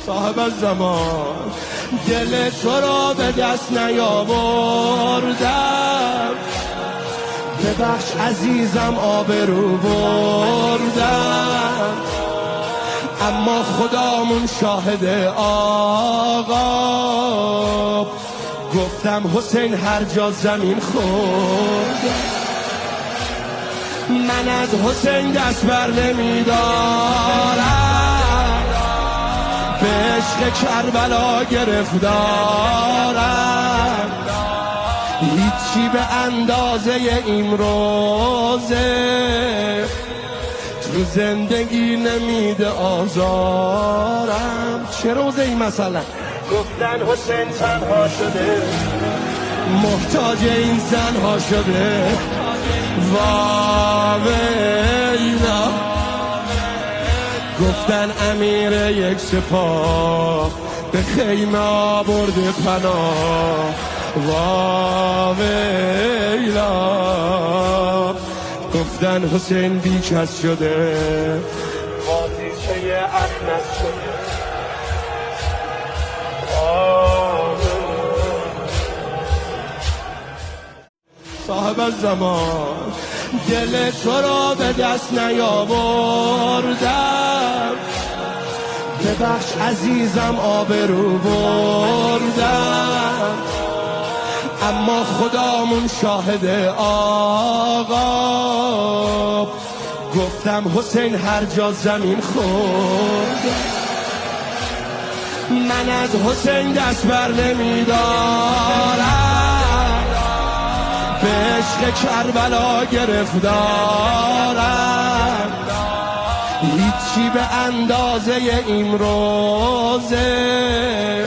صاحب الزمان دل تو را به دست نیاوردم، ببخش عزیزم آبرو بردم، اما خدامون شاهد آقا، گفتم حسین هر جا زمین خورد، من از حسین دست بر نمیدارم، به عشق کربلا گرفتارم، هیچی به اندازه این روزه تو زندگی نمیده آزارم. چه روزه ای مثلا؟ گفتن حسین تنها شده، محتاج این زنها شده، واویلا. گفتن امیر یک سپاه به خیمه آورده پناه، واویلا. گفتن حسین بیکس شده، بازیچه اخنس شده، صاحب الزمان دل تو را به دست نیاوردم، ببخش عزیزم آبرو بردم، اما خدامون شاهد آقا، گفتم حسین هر جا زمین خورد، من از حسین دست بر نمیدارم، به عشق کربلا گرفتارم، هیچی به اندازه این روزه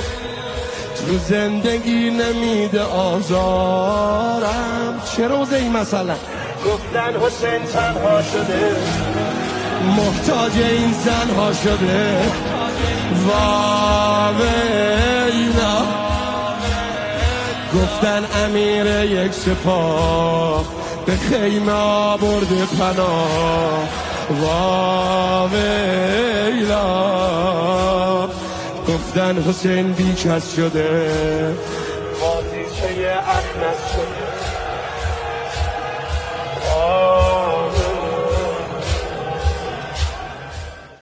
تو زندگی نمیده آزارم. چه روزه ای مثلا؟ گفتن حسین تنها شده، محتاج این زنها شده، واویلا. گفتن امیر یک سپاه به خیمه آورده پناه، واویلا. گفتن حسین بیکس شده، بازیچه اخنس شده.